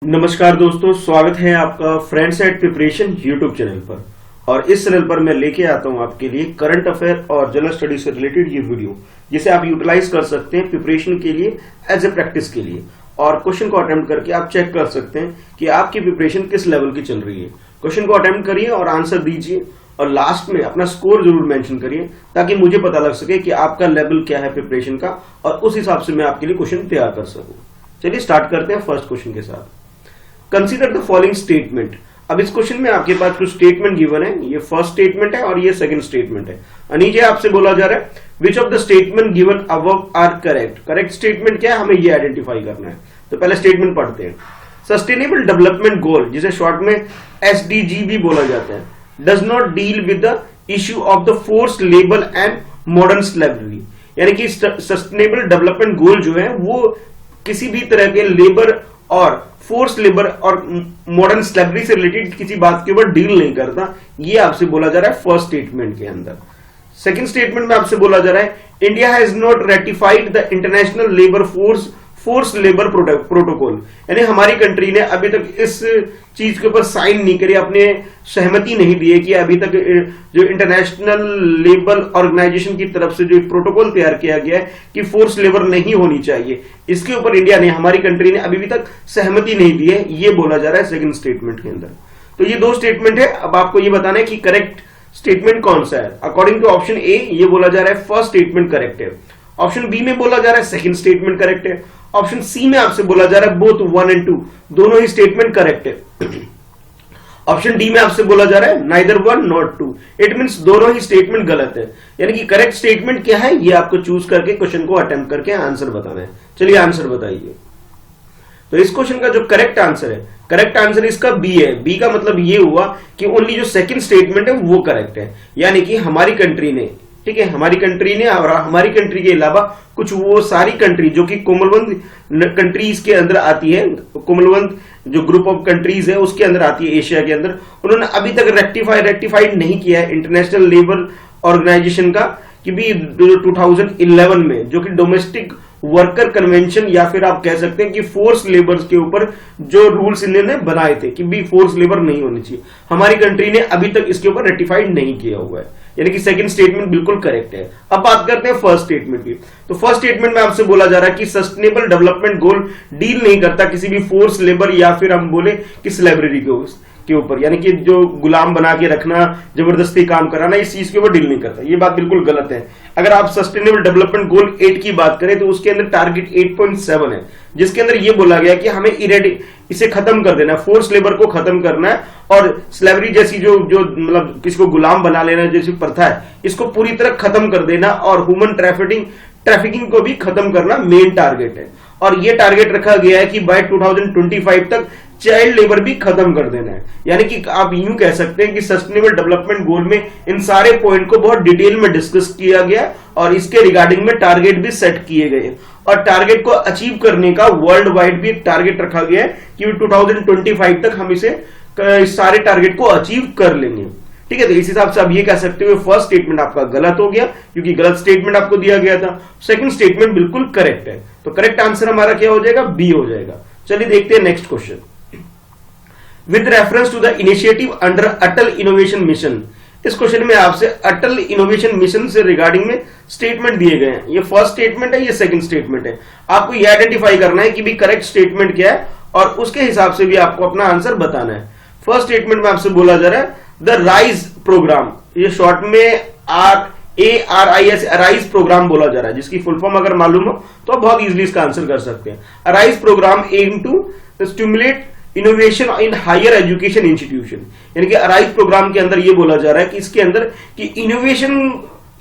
नमस्कार दोस्तों, स्वागत है आपका friends at preparation YouTube channel पर। और इस चैनल पर मैं लेके आता हूं आपके लिए करंट अफेयर और जनरल स्टडी से रिलेटेड ये वीडियो, जिसे आप यूटिलाइज कर सकते हैं प्रिपरेशन के लिए एज ए प्रैक्टिस के लिए। और क्वेश्चन को अटेम्प्ट करके आप चेक कर सकते हैं कि आपकी प्रिपरेशन किस लेवल की चल रही है। क्वेश्चन को अटेम्प्ट करिए और आंसर दीजिए और लास्ट में अपना स्कोर जरूर मेंशन करिए, ताकि मुझे पता लग सके कि आपका लेवल क्या है प्रिपरेशन का, और उस हिसाब से मैं आपके लिए क्वेश्चन तैयार कर सकूं। चलिए स्टार्ट करते हैं फर्स्ट क्वेश्चन के साथ। Consider the following statement. अब इस क्वेश्चन में आपके पास कुछ स्टेटमेंट गिवन है। ये फर्स्ट स्टेटमेंट है और ये सेकंड स्टेटमेंट है। नीचे आपसे बोला जा रहा है which of the statement given above are correct. Correct statement क्या है, हमें ये आइडेंटिफाई करना है। तो पहले स्टेटमेंट पढ़ते हैं। सस्टेनेबल डेवलपमेंट गोल, जिसे शॉर्ट में एसडीजी भी बोला जाता है, does not deal with the issue of the forced labour and modern slavery. यानी कि सस्टेनेबल डेवलपमेंट गोल जो है वो किसी भी तरह के लेबर और फोर्स लेबर और मॉडर्न स्लेवरी से रिलेटेड किसी बात के ऊपर डील नहीं करता। ये आपसे बोला जा रहा है फर्स्ट स्टेटमेंट के अंदर। सेकंड स्टेटमेंट में आपसे बोला जा रहा है India has not ratified the international labour force labour protocol. यानी हमारी कंट्री ने अभी तक इस चीज के ऊपर साइन नहीं करी, अपने सहमति नहीं दी है कि अभी तक जो इंटरनेशनल लेबर ऑर्गेनाइजेशन की तरफ से जो प्रोटोकॉल तैयार किया गया है कि फोर्स लेबर नहीं होनी चाहिए, इसके ऊपर इंडिया ने, हमारी कंट्री ने अभी तक सहमति नहीं दी है। ये बोला जा रहा है सेकंड स्टेटमेंट के अंदर। तो ये दो स्टेटमेंट है। अब आपको ये बताना है कि करेक्ट स्टेटमेंट कौन सा है। अकॉर्डिंग टू ऑप्शन ए ये बोला जा रहा है फर्स्ट स्टेटमेंट करेक्ट है। ऑप्शन बी में बोला जा रहा है सेकंड स्टेटमेंट करेक्ट है। ऑप्शन सी में आपसे बोला जा रहा है बोथ 1 and 2 दोनों ही स्टेटमेंट करेक्ट है। ऑप्शन डी में आपसे बोला जा रहा है नाइदर 1 नॉट 2। इट मींस दोनों ही स्टेटमेंट गलत है। यानी कि करेक्ट स्टेटमेंट क्या है ये आपको चूज करके क्वेश्चन को अटेम्प्ट करके आंसर बताना है। चलिए आंसर बताइए। तो इस क्वेश्चन का जो करेक्ट आंसर है, करेक्ट आंसर इसका बी है। बी का मतलब ये हुआ कि ओनली जो सेकंड स्टेटमेंट है वो करेक्ट है। यानी कि हमारी कंट्री ने, ठीक है, हमारी कंट्री ने और हमारी कंट्री के अलावा कुछ वो सारी कंट्री जो कि कॉमनवेल्थ कंट्रीज के अंदर आती है, कॉमनवेल्थ जो ग्रुप ऑफ कंट्रीज है उसके अंदर आती है एशिया के अंदर, उन्होंने अभी तक रेक्टिफाइड नहीं किया है इंटरनेशनल लेबर ऑर्गेनाइजेशन का कि भी 2011 में, जो कि डोमेस्टिक वर्कर कन्वेंशन या फिर आप कह सकते हैं कि फोर्स लेबर्स के ऊपर जो रूल्स इन्होंने बनाए थे कि भी फोर्स लेबर नहीं होनी चाहिए, हमारी कंट्री ने अभी तक इसके ऊपर रेटिफाइड नहीं किया हुआ है। यानी कि सेकंड स्टेटमेंट बिल्कुल करेक्ट है। अब बात करते हैं फर्स्ट स्टेटमेंट की। तो फर्स्ट स्टेटमेंट में आपसे बोला जा रहा है कि सस्टेनेबल डेवलपमेंट गोल डील नहीं करता किसी भी फोर्स लेबर या फिर हम बोले कि स्लेवरी के ऊपर, यानी कि जो गुलाम बना के रखना, जबरदस्ती काम कराना, इस चीज के ऊपर डील नहीं करता। ये बात बिल्कुल गलत है। अगर आप सस्टेनेबल डेवलपमेंट गोल 8 की बात करें तो उसके अंदर टारगेट 8.7 है, जिसके अंदर ये बोला गया कि हमें इसे खत्म कर देना है, फोर्स लेबर को खत्म करना है और स्लेवरी जैसी जो मतलब किसी को गुलाम बना लेना जैसी प्रथा है इसको पूरी तरह खत्म कर देना, और ह्यूमन ट्रैफिकिंग को भी खत्म करना मेन टारगेट है। और ये टारगेट रखा गया है कि बाय 2025 तक चाइल्ड लेबर भी खत्म कर देना है। यानी कि आप यूं कह सकते हैं कि सस्टेनेबल डेवलपमेंट गोल में इन सारे पॉइंट को बहुत डिटेल में डिस्कस किया गया और इसके रिगार्डिंग में टारगेट भी सेट किए गए, और टारगेट को अचीव करने का वर्ल्ड वाइड भी एक टारगेट रखा गया है कि 2025 तक हम इस सारे टारगेट को अचीव कर लेंगे। ठीक है, तो इस हिसाब से आप ये कह सकते हो फर्स्ट स्टेटमेंट आपका गलत हो गया क्योंकि गलत स्टेटमेंट आपको दिया गया था। सेकंड स्टेटमेंट बिल्कुल करेक्ट है। तो करेक्ट आंसर हमारा क्या हो जाएगा, बी हो जाएगा। चलिए देखते हैं next question. With reference to the initiative under Atal innovation mission. इस क्वेश्चन में आपसे अटल इनोवेशन मिशन से रिगार्डिंग में स्टेटमेंट दिए गए हैं। ये फर्स्ट स्टेटमेंट है, ये सेकंड स्टेटमेंट है। आपको ये आइडेंटिफाई करना है कि भी करेक्ट स्टेटमेंट क्या है और उसके हिसाब से भी आपको अपना आंसर बताना है। फर्स्ट स्टेटमेंट में आपसे बोला जा रहा है द राइज प्रोग्राम, ये शॉर्ट में ARIS अराइज प्रोग्राम बोला जा रहा है, जिसकी फुल फॉर्म अगर मालूम हो तो आप बहुत इजीली इसका आंसर कर सकते हैं। ARISE programme aim to stimulate innovation in higher education institution. यानी कि अराइज प्रोग्राम के अंदर ये बोला जा रहा है कि इसके अंदर कि इनोवेशन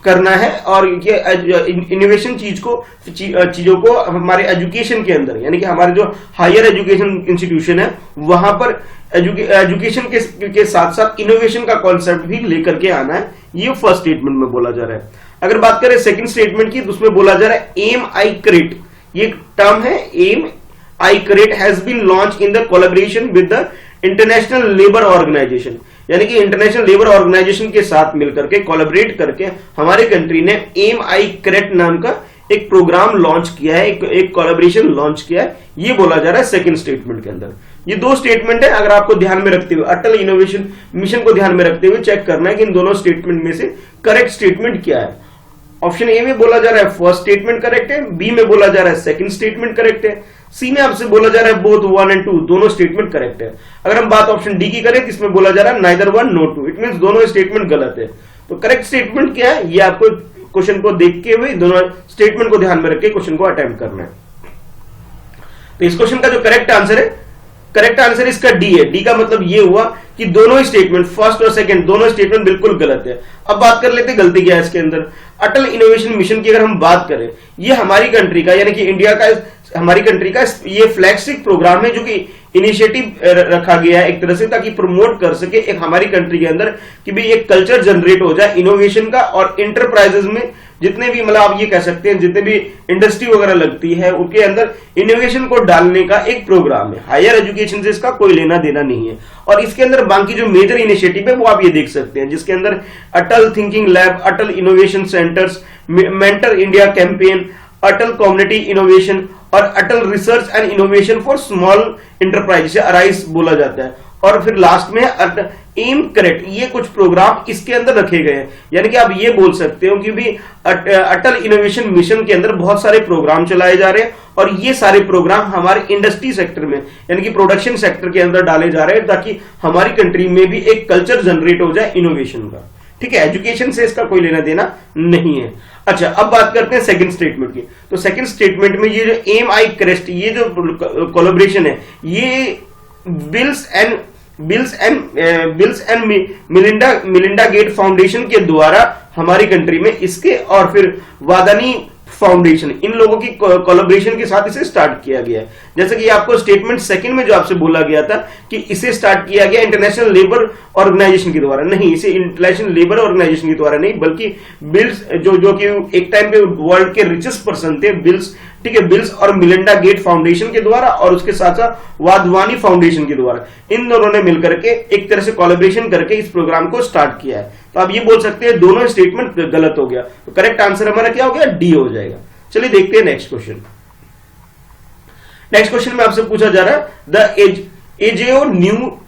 करना है और ये इनोवेशन चीजों को हमारे एजुकेशन के अंदर, यानी कि हमारे जो हायर एजुकेशन इंस्टीट्यूशन है वहां पर एजुकेशन के साथ साथ इनोवेशन का कॉन्सेप्ट भी लेकर के आना है। ये फर्स्ट स्टेटमेंट में बोला जा रहा है। अगर बात करें सेकंड स्टेटमेंट की तो उसमें बोला जा रहा है एम आई क्रेट, ये टर्म है M I crate has been launch in the collaboration with the international labour organisation. यानी कि इंटरनेशनल लेबर ऑर्गेनाइजेशन के साथ मिलकर के कोलैबोरेट करके हमारे कंट्री ने एम आई क्रेट नाम का एक प्रोग्राम लॉन्च किया है, एक कोलैबोरेशन लॉन्च किया है, ये बोला जा रहा है सेकंड स्टेटमेंट के अंदर। ये दो स्टेटमेंट है, अगर आपको ध्यान में रखते हुए अटल इनोवेशन मिशन को ध्यान में रखते हुए चेक करना है कि इन दोनों स्टेटमेंट में से करेक्ट स्टेटमेंट क्या है। ऑप्शन ए में बोला जा रहा है फर्स्ट स्टेटमेंट करेक्ट है, बी में बोला जा रहा है सेकंड स्टेटमेंट करेक्ट है, सी में आपसे बोला जा रहा है बोथ 1 एंड 2 दोनों स्टेटमेंट करेक्ट है। अगर हम बात ऑप्शन डी की करें तो इसमें बोला जा रहा है नाइदर 1 नो 2, इट मींस दोनों स्टेटमेंट गलत है। तो करेक्ट स्टेटमेंट क्या है, ये आपको क्वेश्चन को देखते हुए दोनों स्टेटमेंट को ध्यान में रख के क्वेश्चन को अटेम्प्ट करना है। तो इस क्वेश्चन का जो करेक्ट आंसर इसका डी है। डी का मतलब ये हुआ कि दोनों स्टेटमेंट फर्स्ट और सेकंड दोनों स्टेटमेंट बिल्कुल गलत है। अब बात कर लेते हैं गलती क्या है इसके अंदर। अटल इनोवेशन मिशन की अगर हम बात करें, ये हमारी कंट्री का यानी कि इंडिया का, हमारी कंट्री का ये फ्लैगशिप प्रोग्राम है जो कि इनिशिएटिव रखा गया है एक तरह से, ताकि प्रमोट कर सके एक हमारी कंट्री के अंदर कि भाई एक कल्चर जनरेट हो जाए इनोवेशन का, और इंटरप्राइजेस में जितने भी मतलब आप ये कह सकते हैं जितने भी इंडस्ट्री वगैरह लगती है उनके अंदर इनोवेशन को डालने का एक प्रोग्राम है। हायर एजुकेशन से इसका कोई लेना देना नहीं है। और इसके अंदर बाकी जो मेजर इनिशिएटिव है वो आप ये देख सकते हैं, जिसके अंदर Atal thinking lab, Atal innovation centres, mentor India campaign, Atal community innovation और Atal research and innovation for small enterprise, जिसे अराइज बोला जाता है। और फिर लास्ट में एम करेक्ट, ये कुछ प्रोग्राम इसके अंदर रखे गए हैं। यानी कि आप ये बोल सकते हो कि भी अटल इनोवेशन मिशन के अंदर बहुत सारे प्रोग्राम चलाए जा रहे हैं, और ये सारे प्रोग्राम हमारे इंडस्ट्री सेक्टर में यानी कि प्रोडक्शन सेक्टर के अंदर डाले जा रहे हैं, ताकि हमारी कंट्री में भी एक कल्चर जनरेट हो जाए इनोवेशन का। ठीक है, एजुकेशन से इसका कोई लेना देना नहीं है। अच्छा, अब बात करते हैं सेकंड स्टेटमेंट की। तो सेकंड स्टेटमेंट में ये जो एम आई क्रेस्ट, ये जो कोलैबोरेशन है, ये Bills and Melinda Gate foundation के द्वारा हमारी कंट्री में इसके, और फिर वादानी फाउंडेशन, इन लोगों की कोलैबोरेशन के साथ इसे स्टार्ट किया गया है। जैसे कि आपको स्टेटमेंट सेकंड में जो आपसे बोला गया था कि इसे स्टार्ट किया गया इंटरनेशनल लेबर ऑर्गेनाइजेशन के द्वारा, नहीं, इसे इंटरनेशनल लेबर ऑर्गेनाइजेशन के द्वारा नहीं, बल्कि बिल्स जो कि एक टाइम पे वर्ल्ड के रिचेस्ट पर्सन थे, बिल्स, ठीक है, बिल्स और मिलिंडा गेट फाउंडेशन के द्वारा, और उसके साथ साथ वाधवानी फाउंडेशन के द्वारा, इन दोनों ने मिलकर के एक तरह से कोलैबोरेशन करके इस प्रोग्राम को स्टार्ट किया है। तो आप ये बोल सकते हैं दोनों स्टेटमेंट गलत हो गया। तो करेक्ट आंसर हमारा क्या हो गया, डी हो जाएगा। चलिए देखते हैं नेक्स्ट क्वेश्चन। नेक्स्ट क्वेश्चन में आपसे पूछा जा रहा है द एजेओ new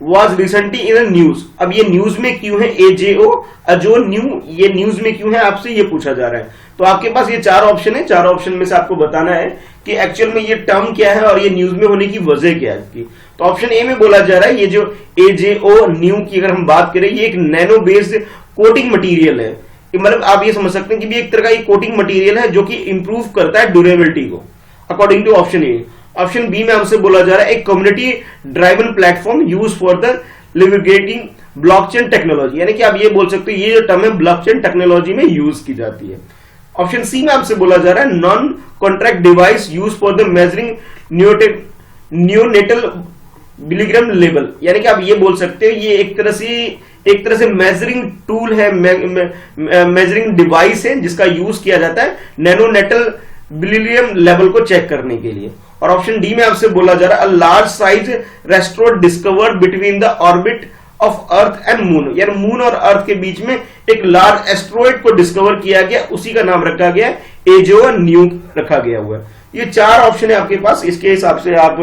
was recently in the news। अब ये न्यूज में क्यों है, एजेओ अजो न्यू, ये न्यूज में क्यों है, आपसे ये पूछा जा रहा है। तो आपके पास ये चार ऑप्शन है, चार ऑप्शन में से आपको बताना है कि एक्चुअल में ये टर्म क्या है और ये न्यूज में होने की वजह क्या है इसकी। तो ऑप्शन ए में बोला जा रहा है ये जो एजेओ न्यू की अगर हम बात करें, ये एक नैनो बेस्ड कोटिंग मटीरियल है। मतलब आप ये समझ सकते हैं कि एक तरह का ये कोटिंग मटीरियल है जो कि इंप्रूव करता है ड्यूरेबिलिटी को, according to option A. Option B में हमसे बोला जा रहा है एक community driven platform use for the leveraging blockchain technology, यानी कि आप ये बोल सकते हो ये जो टर्म है ब्लॉकचेन टेक्नोलॉजी में यूज की जाती है। ऑप्शन सी में आपसे बोला जा रहा है non contract device use for the measuring neonatal bilirubin level, यानी कि आप ये बोल सकते हो ये एक तरह से मेजरिंग टूल है, मेजरिंग डिवाइस है जिसका यूज किया जाता है नैनोनेटल बिलीग्राम लेवल को चेक करने के लिए। और ऑप्शन डी में आपसे बोला जा रहा है large size asteroid discovered between the orbit of earth and moon, यानी मून और अर्थ के बीच में एक लार्ज एस्ट्रॉइड को डिस्कवर किया गया, उसी का नाम रखा गया एजेओ न्यू रखा गया हुआ है। ये चार ऑप्शन है आपके पास, इसके हिसाब से आप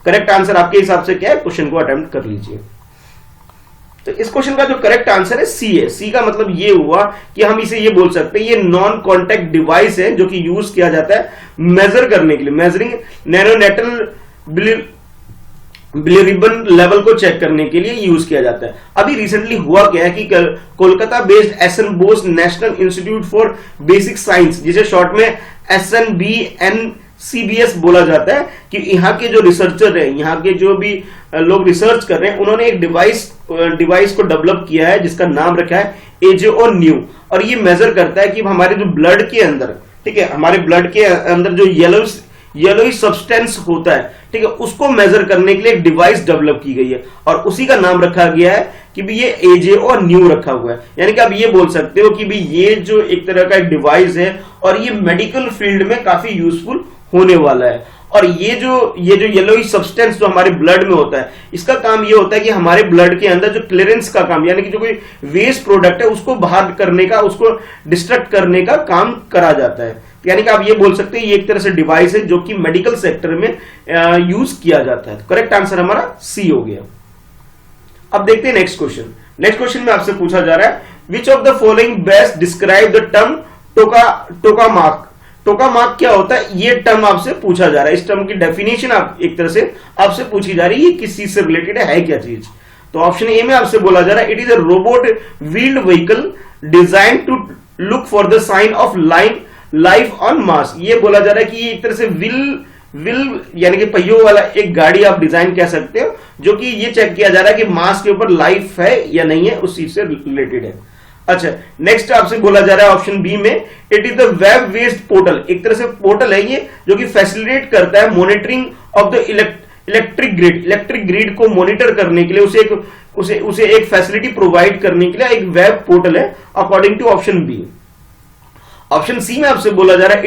करेक्ट आंसर आपके हिसाब से क्या है क्वेश्चन को अटेम्प्ट कर लीजिए। तो इस क्वेश्चन का जो करेक्ट आंसर है सी है। सी का मतलब ये हुआ कि हम इसे ये बोल सकते हैं ये नॉन कॉन्टैक्ट डिवाइस है जो कि यूज किया जाता है मेजर करने के लिए, मेजरिंग नैनोनेटल बिलीरिबन लेवल को चेक करने के लिए यूज किया जाता है। अभी रिसेंटली हुआ क्या है कि Kolkata based SN Bose national institute for basic science, जिसे शॉर्ट में SNBNCBS बोला जाता है, कि यहाँ के जो रिसर्चर है, यहाँ के जो भी लोग रिसर्च कर रहे हैं, उन्होंने एक डिवाइस को डेवलप किया है जिसका नाम रखा है एजेओ न्यू। और ये मेजर करता है कि हमारे जो ब्लड के अंदर, ठीक है, हमारे ब्लड के अंदर जो येलोइश सब्सटेंस होता है, ठीक है, उसको मेजर करने के लिए एक डिवाइस डेवलप की गई है और उसी का नाम रखा गया है कि भी ये एजेओ न्यू रखा हुआ है। यानी कि आप ये बोल सकते हो कि भी ये जो एक तरह का एक डिवाइस है और ये मेडिकल फील्ड में काफी यूजफुल होने वाला है। और ये जो येलोइश सब्सटेंस जो हमारे ब्लड में होता है, इसका काम ये होता है कि हमारे ब्लड के अंदर जो क्लियरेंस का काम, यानी कि जो कोई वेस्ट प्रोडक्ट है उसको बाहर करने का, उसको डिस्ट्रक्ट करने का काम करा जाता है। यानी कि आप ये बोल सकते हैं ये एक तरह से डिवाइस है जो कि मेडिकल सेक्टर में यूज किया जाता है। तो करेक्ट आंसर हमारा सी हो गया। अब देखते हैं नेक्स्ट क्वेश्चन। नेक्स्ट क्वेश्चन में आपसे पूछा जा रहा है which of the following best describe the term tokamak. Tokamak क्या होता है, ये टर्म आपसे पूछा जा रहा है। इस टर्म की डेफिनेशन आप एक तरह से आपसे पूछी जा रही है, किस चीज से रिलेटेड है क्या चीज। तो ऑप्शन ए में आपसे बोला जा रहा है it is a robot wheeled vehicle design to look for the sign of life on Mars. ये बोला जा रहा है कि ये एक तरह से व्हील यानी कि पहियों वाला एक गाड़ी आप डिजाइन कह सकते हो, जो कि ये चेक किया जा रहा है कि मार्स के ऊपर लाइफ है या नहीं है, उस चीज से रिलेटेड है। अच्छा, नेक्स्ट आपसे बोला जा रहा है ऑप्शन बी में it is the web based portal. एक तरह से पोर्टल है ये जो कि फैसिलिटेट करता है monitoring of the electric grid को मॉनिटर करने के लिए उसे एक फैसिलिटी प्रोवाइड करने के लिए एक वेब पोर्टल है, according to option B. Option C में आपसे बोला जा रहा है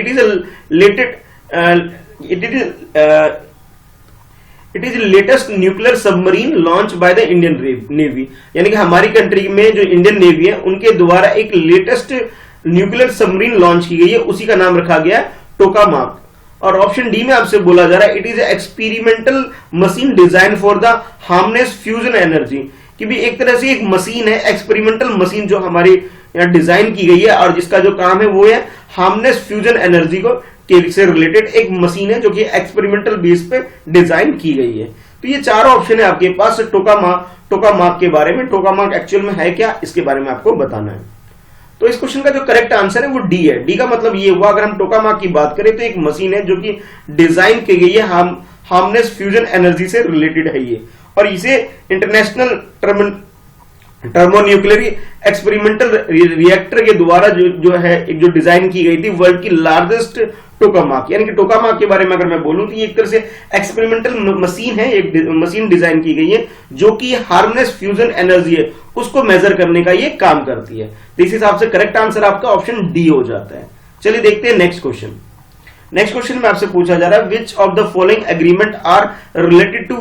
it is latest nuclear submarine launch by the Indian navy. यानी कि हमारी कंट्री में जो इंडियन नेवी है उनके द्वारा एक लेटेस्ट न्यूक्लियर सबमरीन लॉन्च की गई है, उसी का नाम रखा गया है टोकामाक। और ऑप्शन डी में आपसे बोला जा रहा है it is experimental machine design for the harnessing fusion energy, कि भी एक तरह से एक मशीन है, एक्सपेरिमेंटल मशीन जो हमारी यहाँ डिजाइन की गई है और जिसका जो काम है वो है हार्मनेस फ्यूजन एनर्जी को से रिलेटेड एक मशीन है जो कि एक्सपेरिमेंटल बेस पे डिजाइन की गई है। तो ये चारों ऑप्शन है आपके पास टोकामाक के बारे में। टोकामाक एक्चुअल में है क्या, इसके बारे में आपको बताना है। तो इस क्वेश्चन का जो करेक्ट आंसर है वो डी है। डी का मतलब ये हुआ, अगर हम टोकामाक की बात करें तो एक मशीन है जो कि डिजाइन की गई है हार्मनेस फ्यूजन एनर्जी से रिलेटेड है ये, और इसे इंटरनेशनल टर्मोन्यूक्लियर एक्सपेरिमेंटल रिएक्टर के द्वारा जो है एक जो डिजाइन की गई थी वर्ल्ड की लार्जेस्ट टोकामाक। यानी कि टोकामाक के बारे में अगर मैं बोलूं तो ये एक तरह से एक्सपेरिमेंटल मशीन है, एक मशीन डिजाइन की गई है जो कि हार्मनेस फ्यूजन एनर्जी है उसको मेजर करने का ये काम करती है। तो इस हिसाब से करेक्ट आंसर आपका ऑप्शन डी हो जाता है। चलिए देखते हैं नेक्स्ट क्वेश्चन। नेक्स्ट क्वेश्चन में आपसे पूछा जा रहा है which of the following agreement are related to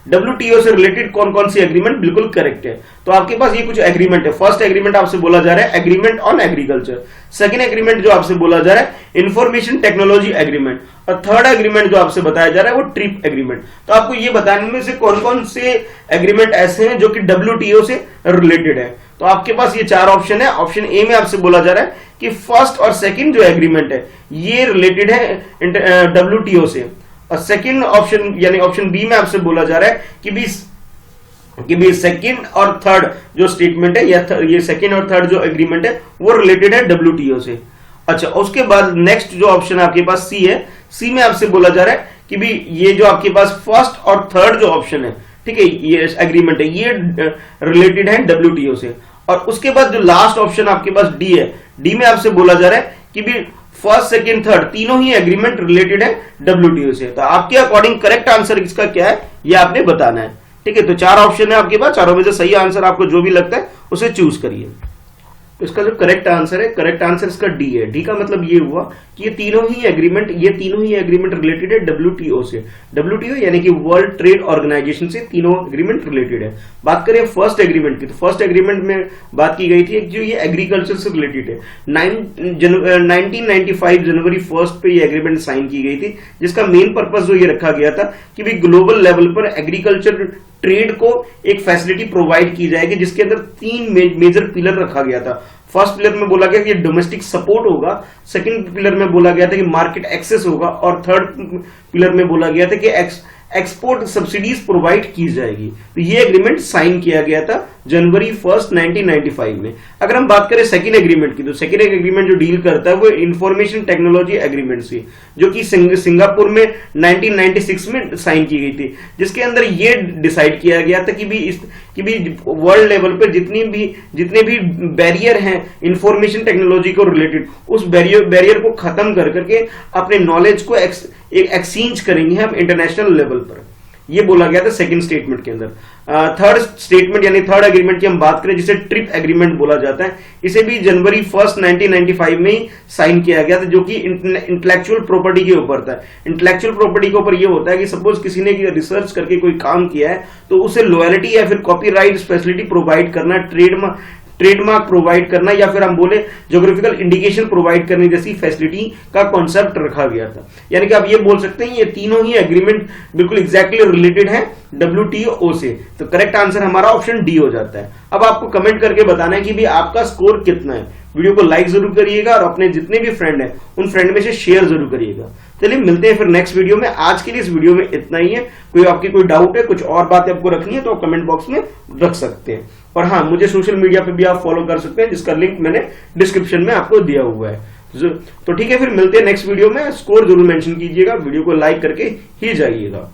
WTO से रिलेटेड कौन कौन सी एग्रीमेंट बिल्कुल करेक्ट है। तो आपके पास ये कुछ एग्रीमेंट है। फर्स्ट एग्रीमेंट आपसे बोला जा रहा है agreement on agriculture. Second agreement जो आपसे बोला जा रहा है इंफॉर्मेशन टेक्नोलॉजी एग्रीमेंट, और थर्ड एग्रीमेंट जो आपसे बताया जा रहा है वो ट्रिप एग्रीमेंट। तो आपको ये बताने में से कौन कौन से एग्रीमेंट ऐसे हैं जो कि WTO से रिलेटेड है। तो आपके पास ये चार ऑप्शन है। ऑप्शन ए में आपसे बोला जा रहा है कि फर्स्ट और सेकंड जो एग्रीमेंट है ये रिलेटेड है WTO से, और सेकंड ऑप्शन यानी ऑप्शन बी में आपसे बोला जा रहा है कि भी सेकंड और थर्ड जो स्टेटमेंट है या ये सेकंड और थर्ड जो एग्रीमेंट है वो रिलेटेड है WTO से। अच्छा, उसके बाद नेक्स्ट जो ऑप्शन आपके पास सी है, सी में आपसे बोला जा रहा है कि भी ये जो आपके पास फर्स्ट और थर्ड जो ऑप्शन है, ठीक है, ये एग्रीमेंट है ये रिलेटेड है WTO से। और उसके बाद जो लास्ट ऑप्शन आपके पास डी है, डी में आपसे बोला जा रहा है कि भी फर्स्ट सेकंड थर्ड तीनों ही एग्रीमेंट रिलेटेड है WTO से। तो आपके अकॉर्डिंग करेक्ट आंसर इसका क्या है ये आपने बताना है। ठीक है, तो चार ऑप्शन है आपके पास, चारों में से सही आंसर आपको जो भी लगता है उसे चूज करिए। तो इसका जो करेक्ट आंसर है, करेक्ट आंसर इसका डी है। डी का मतलब ये हुआ कि ये तीनों ही एग्रीमेंट रिलेटेड है WTO से। WTO यानी कि वर्ल्ड ट्रेड ऑर्गेनाइजेशन से तीनों एग्रीमेंट रिलेटेड है। बात करें फर्स्ट एग्रीमेंट की, तो फर्स्ट एग्रीमेंट में बात की गई थी जो ये एग्रीकल्चर से रिलेटेड है। 1995 जनवरी 1 पे ये एग्रीमेंट साइन की गई थी, जिसका मेन पर्पस जो ये रखा गया था कि भी ग्लोबल लेवल पर एग्रीकल्चर ट्रेड को एक फैसिलिटी प्रोवाइड की जाएगी, जिसके अंदर तीन मेजर पिलर रखा गया था। फर्स्ट पिलर में बोला गया कि डोमेस्टिक सपोर्ट होगा, सेकंड पिलर में बोला गया था कि मार्केट एक्सेस होगा, और थर्ड पिलर में बोला गया था कि एक्सपोर्ट सब्सिडीज प्रोवाइड की जाएगी। तो ये एग्रीमेंट साइन किया गया था जनवरी 1, 1995 में। अगर हम बात करें सेकंड एग्रीमेंट की, तो सेकंड एग्रीमेंट जो डील करता है वो इंफॉर्मेशन टेक्नोलॉजी एग्रीमेंट से, जो कि सिंगापुर में 1996 में साइन की गई थी, जिसके अंदर ये डिसाइड किया गया था कि भी वर्ल्ड लेवल पर जितने भी बैरियर हैं इंफॉर्मेशन टेक्नोलॉजी को रिलेटेड, उस बैरियर को खत्म करके अपने नॉलेज को एक्सचेंज करेंगे हम इंटरनेशनल लेवल पर। ये बोला गया था सेकंड स्टेटमेंट के अंदर। थर्ड स्टेटमेंट यानी थर्ड एग्रीमेंट की हम बात करें, जिसे ट्रिप एग्रीमेंट बोला जाता है, इसे भी जनवरी 1, 1995 में ही साइन किया गया था, जो कि इंटेलेक्चुअल प्रॉपर्टी के ऊपर था। इंटेलेक्चुअल प्रॉपर्टी के ऊपर ये होता है कि सपोज किसी ने रिसर्च करके कोई काम किया है तो उसे लॉयल्टी या फिर कॉपीराइट फैसिलिटी प्रोवाइड करना, ट्रेडमार्क प्रोवाइड करना या फिर हम बोले ज्योग्राफिकल इंडिकेशन प्रोवाइड करने जैसी फैसिलिटी का कॉन्सेप्ट रखा गया था। यानी कि आप ये बोल सकते हैं ये तीनों ही एग्रीमेंट बिल्कुल एग्जैक्टली रिलेटेड है WTO से। तो करेक्ट आंसर हमारा ऑप्शन डी हो जाता है। अब आपको कमेंट करके बताना है कि भी आपका स्कोर कितना है। वीडियो को लाइक जरूर करिएगा और अपने जितने भी फ्रेंड हैं उन फ्रेंड में से शेयर जरूर करिएगा। चलिए मिलते हैं फिर नेक्स्ट वीडियो में। आज के लिए इस वीडियो में इतना ही है। कोई आपकी कोई डाउट है, कुछ और बातें आपको रखनी है तो आप कमेंट बॉक्स में रख सकते हैं। और हाँ, मुझे सोशल मीडिया पे भी आप फॉलो कर सकते हैं जिसका लिंक मैंने डिस्क्रिप्शन में आपको दिया हुआ है। तो ठीक है, फिर मिलते हैं नेक्स्ट वीडियो में। स्कोर जरूर मेंशन कीजिएगा, वीडियो को लाइक करके ही जाइएगा।